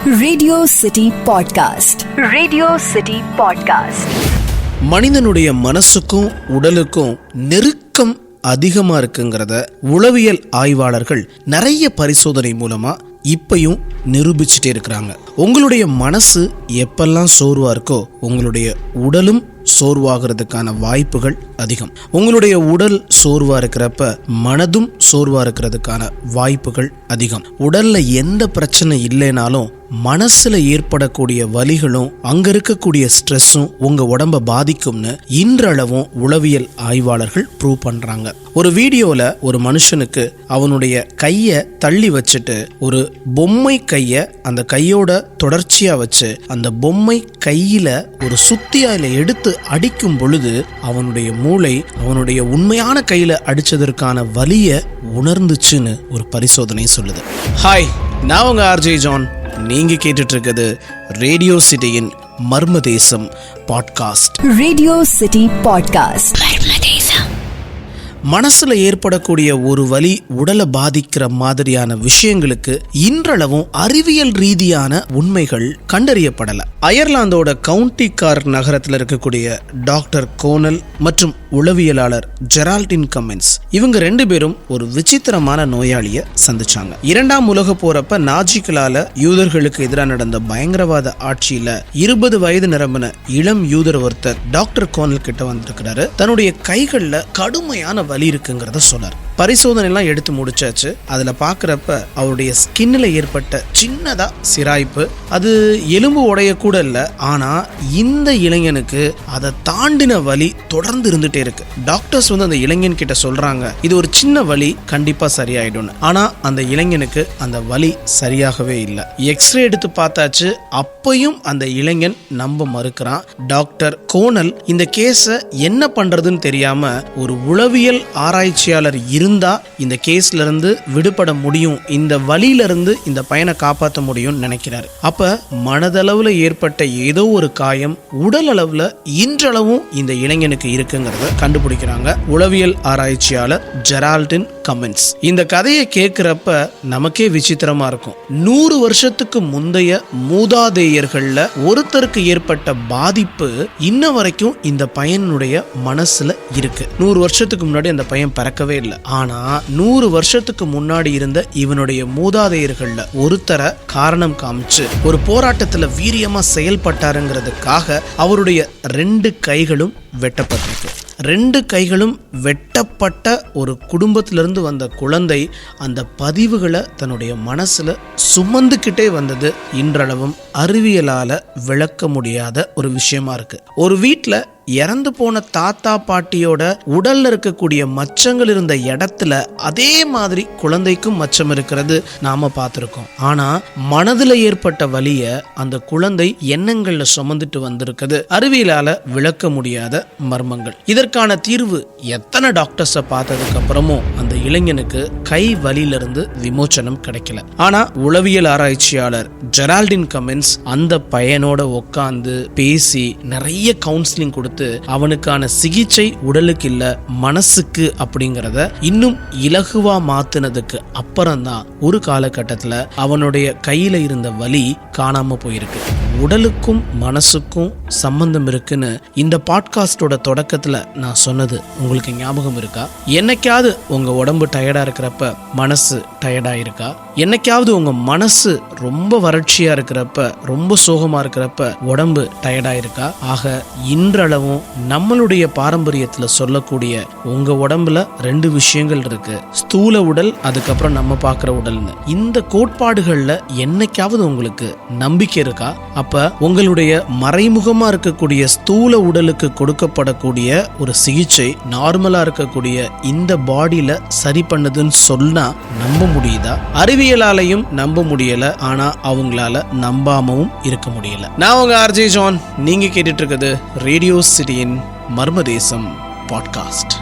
Radio city podcast. Radio city podcast. மனிதனுடைய மனசுக்கும் உடலுக்கும் நெருக்கம் அதிகமா இருக்குங்கிறத உளவியல் ஆய்வாளர்கள் நிறைய பரிசோதனை மூலமா இப்பயும் நிரூபிச்சுட்டே இருக்கிறாங்க. உங்களுடைய மனசு எப்பெல்லாம் சோர்வா இருக்கோ உங்களுடைய உடலும் சோர்வாகிறதுக்கான வாய்ப்புகள் அதிகம். உங்களுடைய உடல் சோர்வா இருக்கிறப்ப மனதும் சோர்வா இருக்கிறதுக்கான வாய்ப்புகள் அதிகம். உடல்ல எந்த பிரச்சனை இல்லைனாலும் மனசுல ஏற்படக்கூடிய வலிகளும் அங்க இருக்கக்கூடிய ஸ்ட்ரெஸ்ஸும் உங்க உடம்ப பாதிக்கும்னு இன்றளவும் உளவியல் ஆய்வாளர்கள் ப்ரூவ் பண்றாங்க. ஒரு வீடியோல ஒரு மனுஷனுக்கு அவனுடைய கைய தள்ளி வச்சுட்டு ஒரு பொம்மை கைய அந்த கையோட தொடர்ச்சியா வச்சு அந்த பொம்மை கையில ஒரு சுத்தியால எடுத்து அடிக்கும் பொழுது அவனுடைய மூளை அவனுடைய உண்மையான கையில அடிச்சதற்கான வலிய உணர்ந்துச்சுன்னு ஒரு பரிசோதனை சொல்லுது. ஹாய், நான் உங்க ஆர்ஜே ஜான். நீங்க கேட்டுட்டு இருக்கிறது ரேடியோ சிட்டியின் மர்மதேசம் பாட்காஸ்ட். Radio city podcast. மனசுல ஏற்படக்கூடிய ஒரு வலி உடலை பாதிக்கிற மாதிரியான விஷயங்களுக்கு இன்றளவும் அறிவியல் ரீதியான உண்மைகள் கண்டறியப்படல. அயர்லாந்தோட கவுண்டி கார்க் நகரத்தில் இருக்கக்கூடிய டாக்டர் கோனல் மற்றும் உளவியலாளர் ஜெரால்டின் கமென்ஸ் இவங்க ரெண்டு பேரும் ஒரு விசித்திரமான நோயாளிய சந்திச்சாங்க. இரண்டாம் உலக போறப்ப நாஜிகளால யூதர்களுக்கு எதிராக நடந்த பயங்கரவாத ஆட்சியில 20 வயது நிரம்பின இளம் யூதர் ஒருத்தர் டாக்டர் கோனல் கிட்ட வந்திருக்கிறாரு. தன்னுடைய கைகள்ல கடுமையான வலி இருக்குங்கிறத சொன்னார். பரிசோதனை எல்லாம் எடுத்து முடிச்சாச்சு. அதுல பாக்குறப்ப அவருடைய ஸ்கின்ல ஏற்பட்ட சின்னதா சிராய்ப்பு, அது எலும்பு உடைய கூட இல்ல. ஆனா இந்த இளைஞனுக்கு அதை தாண்டின வலி தொடர்ந்து இருந்துட்டே இருக்கு. டாக்டர்ஸ் அந்த இளைஞன் கிட்ட சொல்றாங்க இது ஒரு சின்ன வலி, கண்டிப்பா சரியாயிடும். ஆனா அந்த இளைஞனுக்கு அந்த வலி சரியாகவே இல்லை. எக்ஸ்ரே எடுத்து பார்த்தாச்சு, அப்பையும் அந்த இளைஞன் நம்ப மறுக்கிறான். டாக்டர் கோனல் இந்த கேஸ என்ன பண்றதுன்னு தெரியாம ஒரு உளவியல் ஆராய்ச்சியாளர் இருந்தா இந்த கேஸ்ல இருந்து விடுபட முடியும், இந்த வலியில இருந்து இந்த பையனை காப்பாற்ற முடியும்னு நினைக்கிறாரு. அப்ப மனதளவுல ஏற்பட்ட ஏதோ ஒரு காயம் உடல் அளவுல இன்றளவும் இந்த இளைஞனுக்கு இருக்குங்கிறத கண்டுபிடிக்கிறாங்க உளவியல் ஆராய்ச்சியாளர் ஜெரால்டின் கமென்ஸ். இந்த கதையை கேட்கிறப்ப நமக்கே விசித்திரமா இருக்கும். 100 வருஷத்துக்கு முந்தைய மூதாதையர்கள்ல ஒருத்தருக்கு ஏற்பட்ட பாதிப்பு இன்ன வரைக்கும் இந்த பையனுடைய மனசுல இருக்கு. 100 வருஷத்துக்கு முன்னாடி அந்த பையன் பிறக்கவே இல்லை. ஆனா 100 வருஷத்துக்கு முன்னாடி இருந்த இவனுடைய மூதாதையர்கள்ல ஒருத்தரை காரணம் காமிச்சு ஒரு போராட்டத்துல வீரியமா செயல்பட்டாருங்கிறதுக்காக அவருடைய 2 கைகளும் வெட்டப்பட்டிருக்கு. 2 கைகளும் வெட்டப்பட்ட ஒரு குடும்பத்திலிருந்து வந்த குழந்தை அந்த பதிவுகளை தன்னுடைய மனசுல சுமந்துக்கிட்டே வந்தது இன்றளவும் அறிவியலால விளக்க முடியாத ஒரு விஷயமா இருக்கு. ஒரு வீட்டுல இறந்து போன தாத்தா பாட்டியோட உடல்ல இருக்கக்கூடிய மச்சங்கள் இருந்த இடத்துல அதே மாதிரி குழந்தைக்கும் மச்சம் இருக்கிறது நாம பார்த்திருக்கோம். ஆனா மனதுல ஏற்பட்ட வலிய அந்த குழந்தை எண்ணங்கள்ல சுமந்துட்டு வந்திருக்குது அறிவியலால விளக்க முடியாத மர்மங்கள். இதற்கான தீர்வு எத்தனை டாக்டர்ஸை பார்த்ததுக்கு அப்புறமும் அந்த இளைஞனுக்கு கை வலியிலிருந்து விமோச்சனம் கிடைக்கல. ஆனா உளவியல் ஆராய்ச்சியாளர் ஜெரால்டின் கமென்ஸ் அந்த பையனோட உட்கார்ந்து பேசி நிறைய கவுன்சிலிங் கொடுத்து அவனுக்கான சிகிச்சை உடலுக்கு இல்ல மனசுக்கு அப்படிங்கறத இன்னும் இலகுவா மாத்தினதுக்கு அப்புறம்தான் ஒரு காலகட்டத்துல அவனுடைய கையில இருந்த வலி காணாம போயிருக்கு. உடலுக்கும் மனசுக்கும் சம்பந்தம் இருக்குன்னு இந்த பாட்காஸ்டோட தொடக்கத்துல நான் சொன்னது உங்களுக்கு ஞாபகம் இருக்கா? என்னைக்காவது உங்க உடம்பு டயர்டா இருக்கிறப்ப மனசு டயர்டா இருக்கா? என்னைக்காவது உங்க மனசு ரொம்ப வறட்சியா இருக்கிறப்ப ரொம்ப சோகமா இருக்கிறப்ப உடம்பு டயர்டா இருக்கா? ஆக இன்றளவும் நம்மளுடைய பாரம்பரியத்துல சொல்லக்கூடிய உங்க உடம்புல 2 விஷயங்கள் இருக்கு, ஸ்தூல உடல், அதுக்கப்புறம் நம்ம பார்க்கிற உடல்னு. இந்த கோட்பாடுகள்ல என்னைக்காவது உங்களுக்கு நம்பிக்கை இருக்கா? அப்ப உங்களுடைய மறைமுகமா இருக்கக்கூடிய ஸ்தூல உடலுக்கு கொடுக்கப்படக்கூடிய ஒரு சிகிச்சை நார்மலா இருக்கக்கூடிய இந்த பாடியில சரி பண்ணுதுன்னு சொன்னா நம்ப முடியுதா? அறிவியலாலையும் நம்ப முடியல, ஆனா அவங்களால நம்பாமவும் இருக்க முடியல. நான் உங்க ஆர்ஜே ஜான். நீங்க கேட்டுட்டு இருக்கிறது ரேடியோ சிட்டியின் மர்மதேசம் பாட்காஸ்ட்.